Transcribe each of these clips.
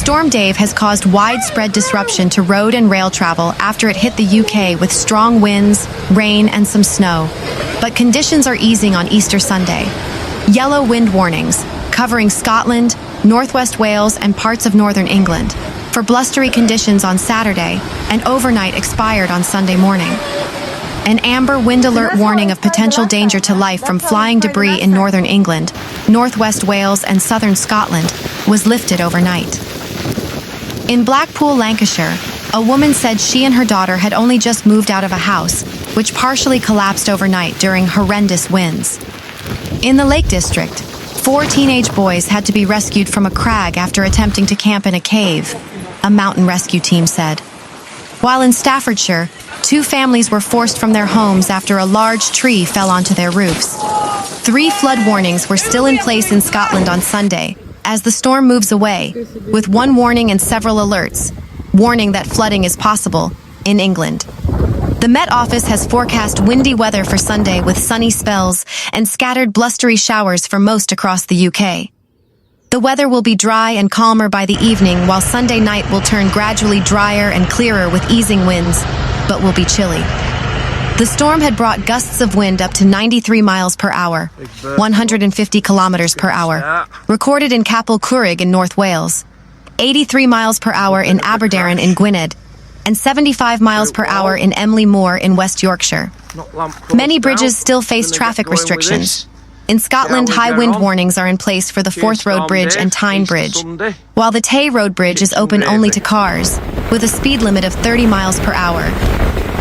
Storm Dave has caused widespread disruption to road and rail travel after it hit the UK with strong winds, rain, and some snow. But conditions are easing on Easter Sunday. Yellow wind warnings, covering Scotland, northwest Wales, and parts of northern England, for blustery conditions on Saturday, and overnight expired on Sunday morning. An amber wind alert warning of potential danger to life from flying debris in northern England, northwest Wales, and southern Scotland was lifted overnight. In Blackpool, Lancashire, a woman said she and her daughter had only just moved out of a house, which partially collapsed overnight during horrendous winds. In the Lake District, 4 teenage boys had to be rescued from a crag after attempting to camp in a cave, a mountain rescue team said. While in Staffordshire, 2 families were forced from their homes after a large tree fell onto their roofs. 3 flood warnings were still in place in Scotland on Sunday, as the storm moves away, with 1 warning and several alerts, warning that flooding is possible in England. The Met Office has forecast windy weather for Sunday with sunny spells and scattered blustery showers for most across the UK. The weather will be dry and calmer by the evening, while Sunday night will turn gradually drier and clearer with easing winds, but will be chilly. The storm had brought gusts of wind up to 93 miles per hour, 150 kilometers per hour, recorded in Capel Curig in North Wales, 83 miles per hour in Aberdaron in Gwynedd, and 75 miles per hour in Emley Moor in West Yorkshire. Many bridges still face traffic restrictions. In Scotland, high wind warnings are in place for the Forth Road Bridge and Tyne Bridge, while the Tay Road Bridge is open only to cars, with a speed limit of 30 miles per hour.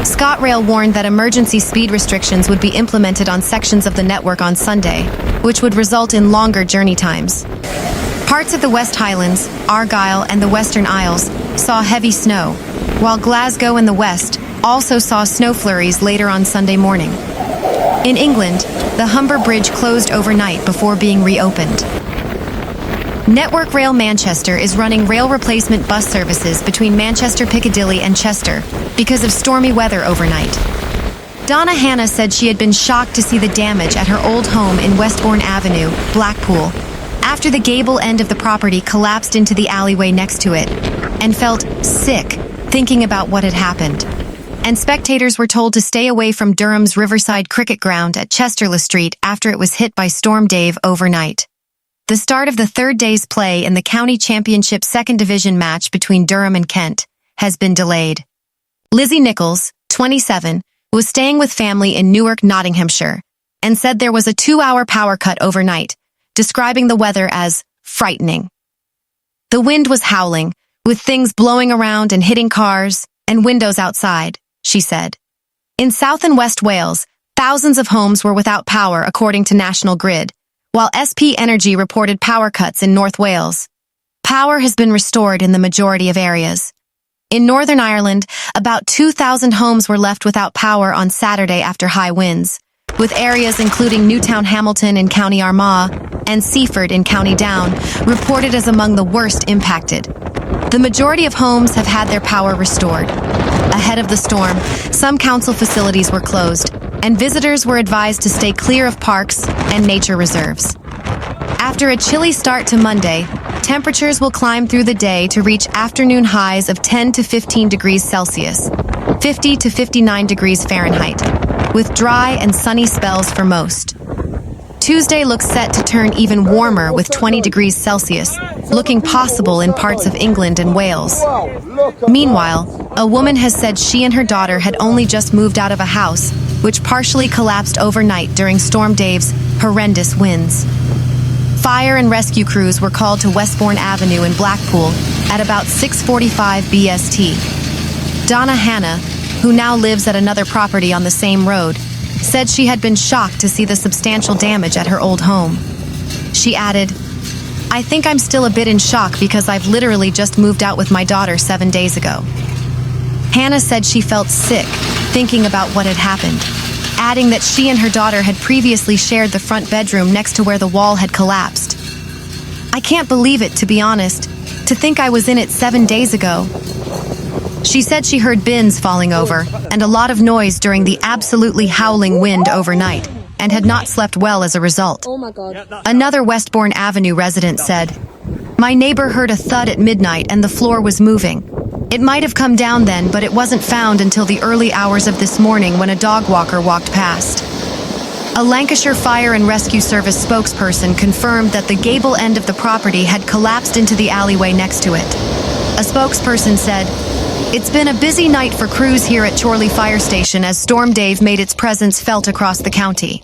ScotRail warned that emergency speed restrictions would be implemented on sections of the network on Sunday, which would result in longer journey times. Parts of the West Highlands, Argyll, and the Western Isles saw heavy snow, while Glasgow and the West also saw snow flurries later on Sunday morning. In England, the Humber Bridge closed overnight before being reopened. Network Rail Manchester is running rail replacement bus services between Manchester Piccadilly and Chester because of stormy weather overnight. Donna Hannah said she had been shocked to see the damage at her old home in Westbourne Avenue, Blackpool, after the gable end of the property collapsed into the alleyway next to it, and felt sick thinking about what had happened. And spectators were told to stay away from Durham's Riverside Cricket Ground at Chester Street after it was hit by Storm Dave overnight. The start of the 3rd day's play in the County Championship 2nd Division match between Durham and Kent has been delayed. Lizzie Nichols, 27, was staying with family in Newark, Nottinghamshire, and said there was a 2-hour power cut overnight, describing the weather as frightening. The wind was howling, with things blowing around and hitting cars and windows outside, she said. In South and West Wales, thousands of homes were without power according to National Grid, while SP Energy reported power cuts in North Wales. Power has been restored in the majority of areas. In Northern Ireland, about 2,000 homes were left without power on Saturday after high winds, with areas including Newtown Hamilton in County Armagh and Seaford in County Down reported as among the worst impacted. The majority of homes have had their power restored. Ahead of the storm, some council facilities were closed, and visitors were advised to stay clear of parks and nature reserves. After a chilly start to Monday, temperatures will climb through the day to reach afternoon highs of 10 to 15 degrees Celsius, 50 to 59 degrees Fahrenheit, with dry and sunny spells for most. Tuesday looks set to turn even warmer with 20 degrees Celsius, looking possible in parts of England and Wales. Meanwhile, a woman has said she and her daughter had only just moved out of a house, which partially collapsed overnight during Storm Dave's horrendous winds. Fire and rescue crews were called to Westbourne Avenue in Blackpool at about 6:45 BST. Donna Hannah, who now lives at another property on the same road, said she had been shocked to see the substantial damage at her old home. She added, "I think I'm still a bit in shock because I've literally just moved out with my daughter 7 days ago." Hannah said she felt sick thinking about what had happened, adding that she and her daughter had previously shared the front bedroom next to where the wall had collapsed. "I can't believe it, to be honest, to think I was in it 7 days ago." She said she heard bins falling over and a lot of noise during the absolutely howling wind overnight and had not slept well as a result. Oh my God. Another Westbourne Avenue resident said, My neighbor heard a thud at midnight and the floor was moving. It might have come down then, but it wasn't found until the early hours of this morning when a dog walker walked past. A Lancashire Fire and Rescue Service spokesperson confirmed that the gable end of the property had collapsed into the alleyway next to it. A spokesperson said, "It's been a busy night for crews here at Chorley Fire Station as Storm Dave made its presence felt across the county.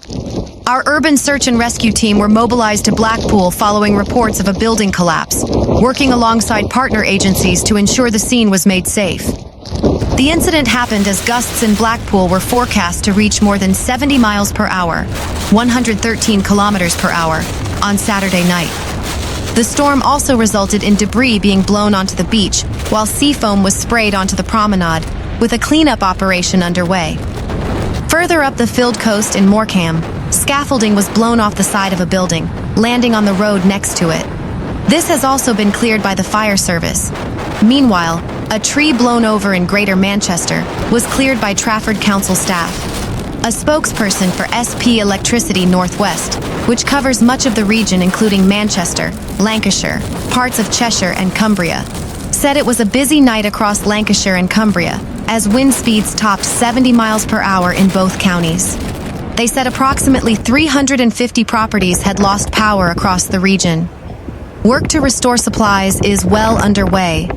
Our urban search and rescue team were mobilized to Blackpool following reports of a building collapse, working alongside partner agencies to ensure the scene was made safe." The incident happened as gusts in Blackpool were forecast to reach more than 70 miles per hour, 113 kilometers per hour, on Saturday night. The storm also resulted in debris being blown onto the beach, while sea foam was sprayed onto the promenade, with a cleanup operation underway. Further up the Fylde Coast in Morecambe, scaffolding was blown off the side of a building, landing on the road next to it. This has also been cleared by the fire service. Meanwhile, a tree blown over in Greater Manchester was cleared by Trafford Council staff. A spokesperson for SP Electricity Northwest, which covers much of the region including Manchester, Lancashire, parts of Cheshire and Cumbria, said it was a busy night across Lancashire and Cumbria, as wind speeds topped 70 miles per hour in both counties. They said approximately 350 properties had lost power across the region. Work to restore supplies is well underway.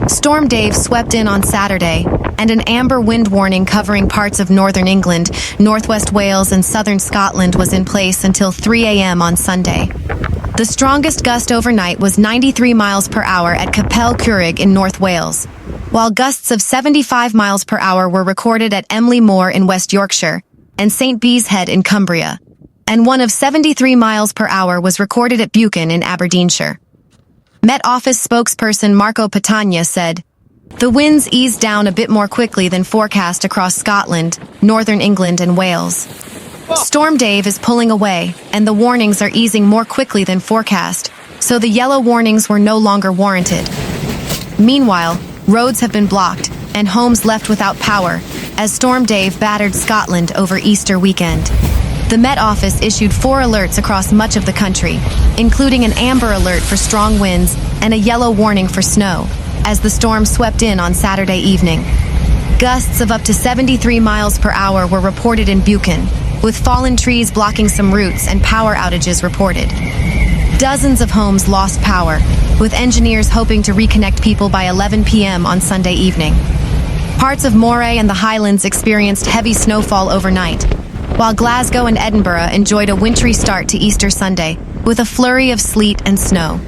Storm Dave swept in on Saturday, and an amber wind warning covering parts of northern England, northwest Wales and southern Scotland was in place until 3 a.m. on Sunday. The strongest gust overnight was 93 miles per hour at Capel Curig in North Wales, while gusts of 75 miles per hour were recorded at Emley Moor in West Yorkshire and St. Bees Head in Cumbria, and one of 73 miles per hour was recorded at Buchan in Aberdeenshire. Met Office spokesperson Marco Patagna said, "The winds eased down a bit more quickly than forecast across Scotland, northern England and Wales. Storm Dave is pulling away, and the warnings are easing more quickly than forecast, so the yellow warnings were no longer warranted." Meanwhile, roads have been blocked, and homes left without power, as Storm Dave battered Scotland over Easter weekend. The Met Office issued 4 alerts across much of the country, including an amber alert for strong winds and a yellow warning for snow, as the storm swept in on Saturday evening. Gusts of up to 73 miles per hour were reported in Buchan, with fallen trees blocking some routes and power outages reported. Dozens of homes lost power, with engineers hoping to reconnect people by 11 p.m. on Sunday evening. Parts of Moray and the Highlands experienced heavy snowfall overnight, while Glasgow and Edinburgh enjoyed a wintry start to Easter Sunday, with a flurry of sleet and snow.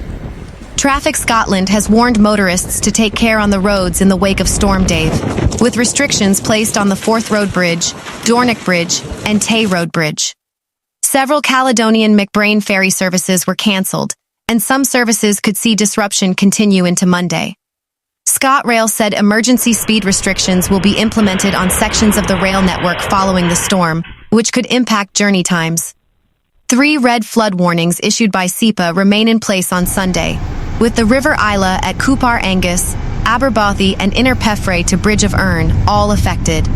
Traffic Scotland has warned motorists to take care on the roads in the wake of Storm Dave, with restrictions placed on the Forth Road Bridge, Dornoch Bridge, and Tay Road Bridge. Several Caledonian McBrain ferry services were cancelled, and some services could see disruption continue into Monday. ScotRail said emergency speed restrictions will be implemented on sections of the rail network following the storm, which could impact journey times. 3 red flood warnings issued by SEPA remain in place on Sunday, with the River Isla at Cupar Angus, Aberbothy and Inner Peffray to Bridge of Erne all affected.